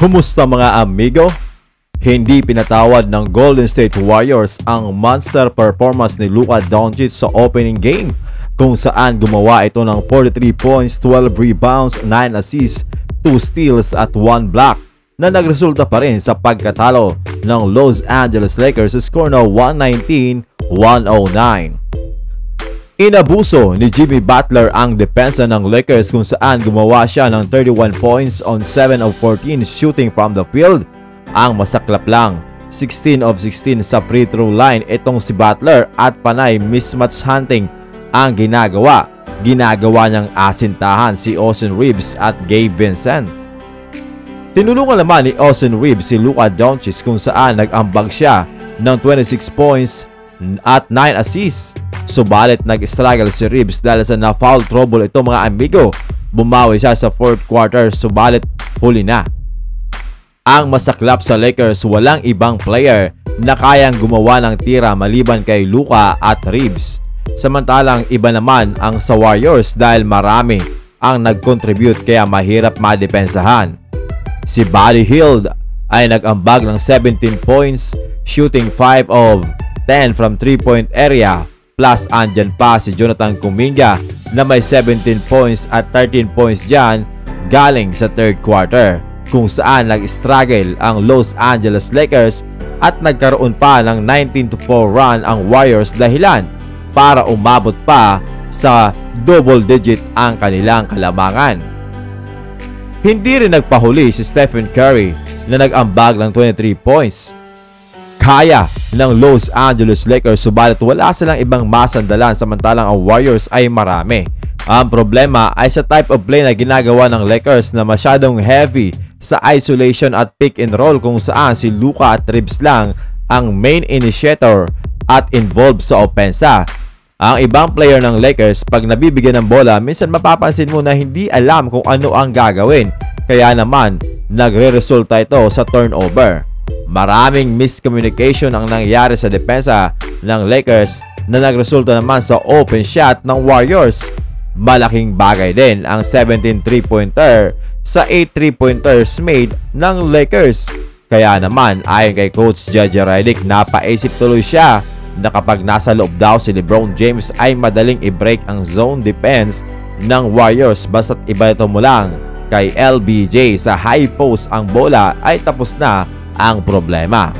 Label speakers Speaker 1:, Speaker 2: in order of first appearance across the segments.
Speaker 1: Kumusta mga amigo? Hindi pinatawad ng Golden State Warriors ang monster performance ni Luka Doncic sa opening game, kung saan gumawa ito ng 43 points, 12 rebounds, 9 assists, 2 steals at 1 block na nagresulta pa rin sa pagkatalo ng Los Angeles Lakers sa score na 119-109. Inabuso ni Jimmy Butler ang depensa ng Lakers, kung saan gumawa siya ng 31 points on 7 of 14 shooting from the field. Ang masaklap lang, 16 of 16 sa free throw line itong si Butler, at panay mismatch hunting ang ginagawa. Ginagawa niyang asintahan si Austin Reeves at Gabe Vincent. Tinulungan naman ni Austin Reeves si Luka Doncic, kung saan nag-ambag siya ng 26 points at 9 assists. Subalit nag-struggle si Reeves dahil sa na-foul trouble ito mga amigo. Bumawi siya sa fourth quarter, subalit huli na. Ang masaklap sa Lakers, walang ibang player na kayang gumawa ng tira maliban kay Luka at Reeves. Samantalang iba naman ang sa Warriors dahil marami ang nag-contribute kaya mahirap madepensahan. Si Buddy Hield ay nag-ambag ng 17 points, shooting 5 of 10 from 3-point area. Plus andyan pa si Jonathan Kuminga na may 17 points at 13 points dyan galing sa third quarter, kung saan nag-struggle ang Los Angeles Lakers at nagkaroon pa ng 19-4 run ang Warriors, dahilan para umabot pa sa double digit ang kanilang kalamangan. Hindi rin nagpahuli si Stephen Curry na nag-ambag ng 23 points. Kaya ng Los Angeles Lakers, subalit wala silang ibang masandalan, samantalang ang Warriors ay marami. Ang problema ay sa type of play na ginagawa ng Lakers na masyadong heavy sa isolation at pick and roll, kung saan si Luka at Reeves lang ang main initiator at involved sa opensa. Ang ibang player ng Lakers, pag nabibigyan ng bola, minsan mapapansin mo na hindi alam kung ano ang gagawin, kaya naman nagre-resulta ito sa turnover. Maraming miscommunication ang nangyari sa depensa ng Lakers na nagresulta naman sa open shot ng Warriors. Malaking bagay din ang 17 3-pointer sa 8 3-pointers made ng Lakers. Kaya naman ayon kay Coach JJ Redick, napaisip tuloy siya na kapag nasa loob daw si LeBron James ay madaling i-break ang zone defense ng Warriors, basta't iba ito mo lang kay LBJ sa high post ang bola ay tapos na ang problema.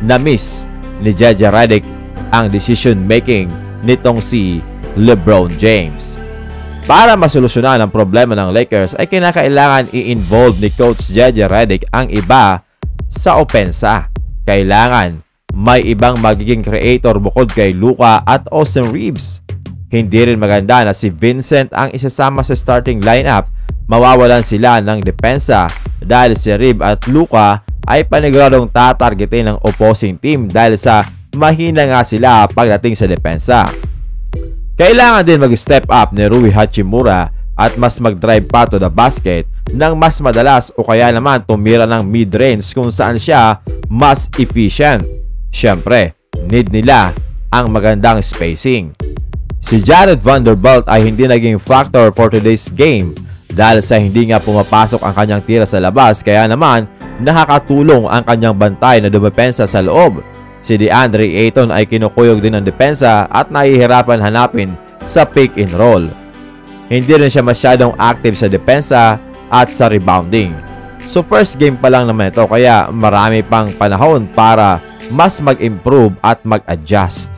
Speaker 1: Na-miss ni JJ Redick ang decision making nitong si LeBron James. Para masolusyonan ang problema ng Lakers ay kinakailangan i-involve ni Coach JJ Redick ang iba sa opensa. Kailangan may ibang magiging creator bukod kay Luka at Austin Reeves. Hindi rin maganda na si Vincent ang isasama sa starting lineup. Mawawalan sila ng depensa dahil si Reeves at Luka ay paniguradong tatargetin ng opposing team dahil sa mahina nga sila pagdating sa depensa. Kailangan din mag-step up ni Rui Hachimura at mas mag-drive pa to the basket ng mas madalas, o kaya naman tumira ng mid-range kung saan siya mas efficient. Siyempre, need nila ang magandang spacing. Si Jared Vanderbilt ay hindi naging factor for today's game dahil sa hindi nga pumapasok ang kanyang tira sa labas, kaya naman nakakatulong ang kanyang bantay na dumepensa sa loob. Si DeAndre Ayton ay kinukuyog din ng depensa at nahihirapan hanapin sa pick and roll. Hindi rin siya masyadong active sa depensa at sa rebounding. So first game pa lang naman ito, kaya marami pang panahon para mas mag-improve at mag-adjust.